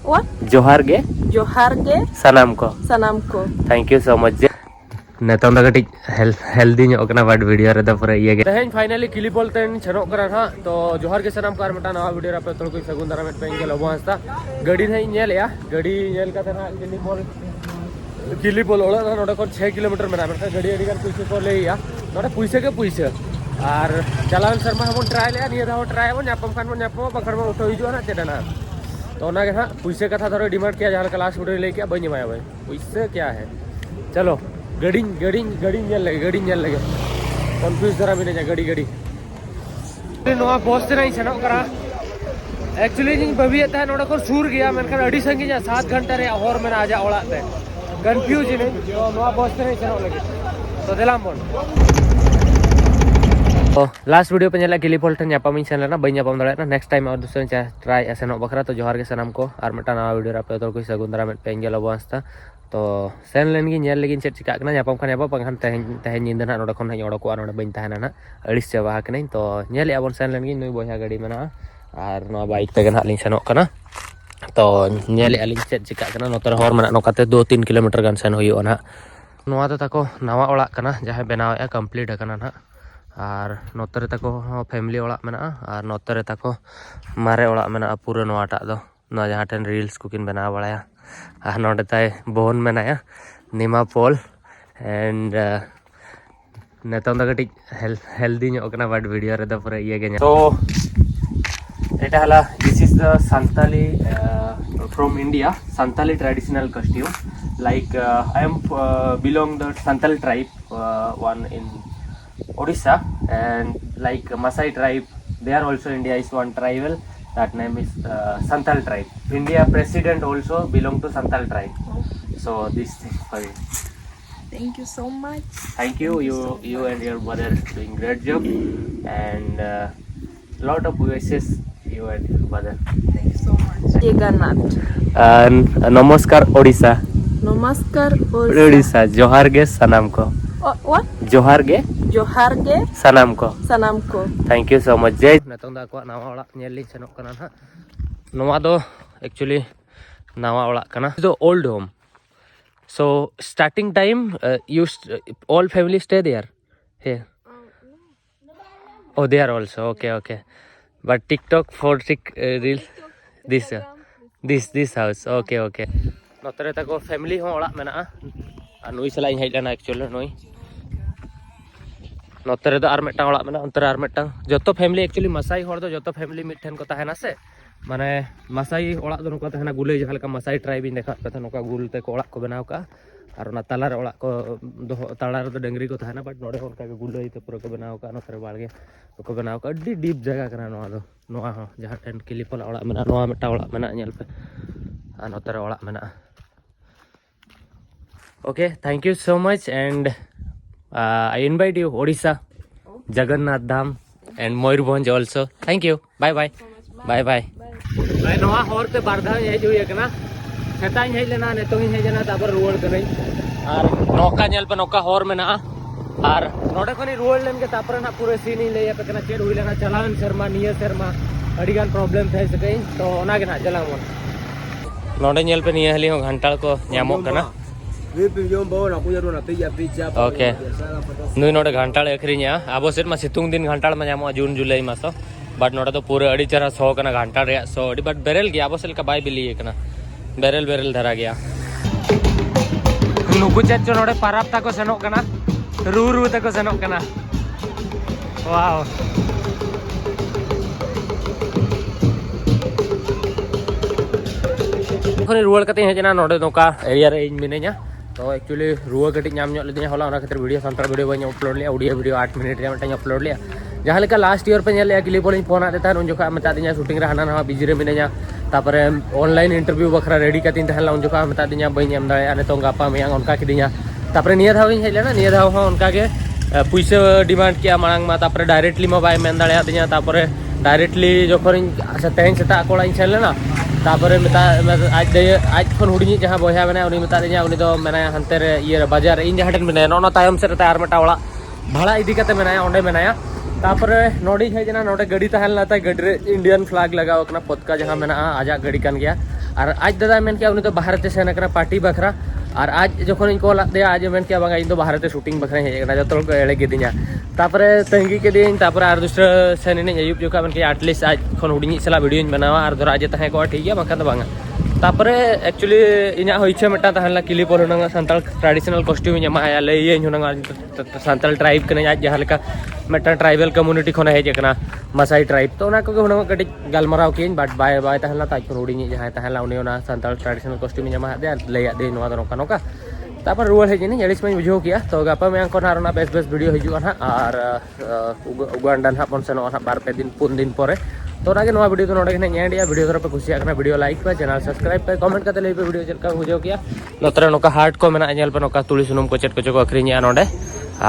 What? जोहार गे सनाम को thank you so much नेतों दा कटी हेल्दी ᱧᱚᱜ बाट वीडियो रे दा पूरा ये गे तेहेन फाइनली किलीपोल तेन छनो करा ना तो जोहार के सनाम कार मटा नवा वीडियो रे पे तोड़ को सगुन दारा में पेंगे लबो हस्ता गाड़ी नहीं नेल या गाड़ी नेल का तना किलीपोल ओला नोडे को 6 किलोमीटर मेरा मेरा गाड़ी अडी गान पैसे को ले या नोडे पैसे के पैसे और चलान शर्मा हम ट्राई ले निया दाव ट्राई हम न्यापम खान में न्यापम बखर में उठो हिजो ना चेडना तो ना के हां पैसे कथा धरो डिमांड किया जहां क्लास वीडियो ले के बनी माया भाई पैसे क्या है चलो गड़ी नेल लगे कंफ्यूज धरा भी नहीं गड़ी नोआ बस से नहीं सेनो करा एक्चुअली जिन बबी था नोडे को सूर गया मेनखान अडी संगी 7 घंटा रे हर में आजा ओड़ा ते कंफ्यूज नहीं तो नोआ बस से नहीं सेनो लगे तो देलाम बोन तो लास्ट वीडियो पे नेला किलीपोल ठन ᱧᱟᱯᱟᱢ सेन लेना बई ᱧᱟᱯᱟम दाड़ा नेक्स्ट टाइम और दूसरे ट्राई सेनो बखरा तो जोहार के सनाम को और मटा नवा वीडियो रे पे तो कोई सगुन दारा में पेंगे लबो हस्ता तो सेन लेन गी नेल लेगिन चेक चिका कना ᱧᱟᱯᱟम खान याबा पंखान तहेन निंदा ना नोडा खन हई ओडको नोडा बइन ताहेना ना अड़िस चाबा हकनई तो नेल याबन सेन लेन गी नई बया गाड़ी मेना और नो बाइक पे गना लिन सेनो कना तो नेल आलिन चेक चिका कना नोतर हर मना नोकाते 2-3 किलोमीटर गान सेन हुयो ना नोआ तो ताको नवा ओड़ा कना जहां बनाव ए कंप्लीट हकना ना और नोतरे तको फैमिली ओड़ा मेना और नोतरे तको मारे ओड़ा मेना पूरा नोआटा दो ना जहां ठन रील्स कुकिन बनाव बड़ाया और नोडे ताय बोन मेनाया निमा पोल एंड नेतों दा कटी हेल्दी ᱧᱚᱜ कना बाट वीडियो रे दा पूरा ये गे तो एटा हला this is the Santali from India Santali traditional costume like I am belong the Santal tribe one in Odisha and like Masai tribe they are also India is one tribal that name is Santal tribe. India president also belong to Santal tribe. So this thing for you. Thank you so much. Thank you. You and your brother doing great job and lot of wishes you and your brother. Thank you so much. Jagannath. And namaskar Odisha. Namaskar Odisha. Johar ge sanam ko. What? Johar ge सनाम को thank you so much जय नेतों दा को नवा ओड़ा nail लिन सेनो कना ना नवा दो एक्चुअली नवा ओड़ा कना दो old home so starting time you all family stay there here oh they are also okay but TikTok for reel this house okay नोतरे तको फैमिली हो ओड़ा मेना आ नुई सला हेज लेना एक्चुअली नुई नोतरे दो आर मेटा ओड़ा मेना अंतर आर मेटा जतो फैमिली एक्चुअली मसाई होड़ दो जतो फैमिली मिठन को ताहेना से माने मसाई ओड़ा दो नुका ताहेना गुले जहां लका मसाई ट्राइब इन देखा पे नुका गुल ते को ओड़ा को बनाव का और ना तालार ओड़ा को दो तालार दो डंगरी को ताहेना बट नोडे उनका के गुले ते पूरा को बनाव का नोतरे बाळगे को बनाव का अड्डी डीप जगह कना नोआ दो नोआ हो जहां टेन किलीपोल ओड़ा मेना नोआ मेटा ओड़ा मेना नेल पे आ नोतरे ओड़ा मेना okay thank you so much and I invite you Odisha, Jagannath Dham and Moyurbhanj also. Thank you. Bye. I नोआ हर ते बारधा हे जो एकना सेताई हे लेना नेतों हे जना तापर रुवड़ कनै और नौका नेल पे नौका हर में ना और नोडे कोनी रुवड़ लेन के तापर ना पूरे सीन ही ले पे कना चेड हुई लेना चलान शर्मा निया शर्मा अडिगान प्रॉब्लम थे सकै तो ओना के ना चला मन नोडे नेल पे निया हली हो घंटा को ᱧᱟᱢᱚᱜ कना ओके नुई नोडे घंटाड़ अखरीना अब सेट में सितुंग दिन घंटाड़ में ᱧᱟᱢᱚᱜ जून जुलाई मास बट नोडे तो पूरे अड़ी चेहरा सौ कना घंटाड़ रे सौ अड़ी बट बेरेल गया अब से का बाय बिली कना बेरेल धरा गया नुकु चेट जो नोडे पाराप ताको सेनोक कना रू ताको सेनोक कना वाओ खने रुवड़ कते हेजना नोडे नोका एरिया रे इन मिने냐 तो एक्चुअली रुआ कटी नाम लेना हला खातिर वीडियो सानतार वीडियो बी अपलोड लिया ऑडियो वीडियो 8 मिनट रे मटा अपलोड लिया जहां लेका लास्ट ईयर पे नेल किलीपोल फोन आते था उन जोखा मता दिया शूटिंग रे हाना ना बिजी रे मिने냐 तापरे ऑनलाइन इंटरव्यू बखरा रेडी कतिन तहला उन जोखा मता दिया बई एम दाड़े आने तो गापा मेयांग उनका किदिया तापरे निया धाव इन हेलेना निया धाव हो उनका के पैसा डिमांड किया मांग मा तापरे डायरेक्टली मा बाय मेन दाड़े दिया तापरे डायरेक्टली जोखन तेहन सेता कोड़ा इन सेन लेना तापरे मता आज खन हुडी जहां बया बना उनी मता दिया उनी दो मेना हंते रे ये बाजार इन जहां मेना नोना तायम से आर मेटा ओड़ा भाड़ा इदी कते मेना ओंडे मेना तापरे नोडी हेजना नोडे गाड़ी तहल ना गाड़ी रे इंडियन फ्लैग लगाव कना पतका जहां मेना आजा गाड़ी कान गया और आज दादा मेन किया उन्हें तो बाहर ते सेन करना पार्टी बखरा और आज जोखन इन कॉल दे आज मेन किया बांगा इन तो बाहर ते शूटिंग बखरा हेज कना जतो को एड़े गिदिया तापरे तंगी के दिन तापरे और दूसरा सेन ने अयुब जो का मन के एटलीस्ट आज खन हुडिनी सला वीडियो बनावा और धरा जे तहे को ठीक है बखा तो बांगा तापरे एक्चुअली इना होइछे मटा तहला क्लिप और नंगा संताल ट्रेडिशनल कॉस्ट्यूम इन मा ले ये नंगा संताल ट्राइब कने आज जहां लेका मटा ट्राइबल कम्युनिटी खन हेज कना मसाई ट्राइब तो ना को हुना कटी गलमराव किन बट बाय बाय तहला ताज खन हुडिनी जहां तहला उनी ना संताल ट्रेडिशनल कॉस्ट्यूम इन मा दे ले या दे नोवा नोका नोका तापर रुआल हेजिनी जड़िस में बुझो किया तो गापा में को ना बेस्ट बेस्ट वीडियो हिजुआ ना और उगांडा ना पन सेनो ना बार पे दिन 3 दिन परे तो ना के नवा वीडियो तो नोडे के नेडिया वीडियो दर पे खुशी आकना वीडियो लाइक पे चैनल सब्सक्राइब पे कमेंट करते ले पे वीडियो चलका बुझो किया नोतरे नोका हार्ट को मेना नेल पे नोका तुली सुनुम को चेट को अखरिनिया नोडे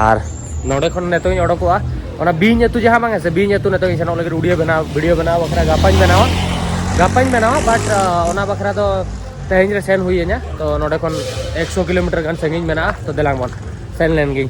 और नोडे खन नेतो ओडकोआ ओना बीन एतु जहां मांगे से बीन एतु नेतो इनसे लगे वीडियो बनाओ बखरा गापाñ बनावा बट ओना बखरा तो तेहन रे सेन हुई तो नोडे खन 100 किलोमीटर गन संगिन मेना तो देलांग मन सेन लेन गिन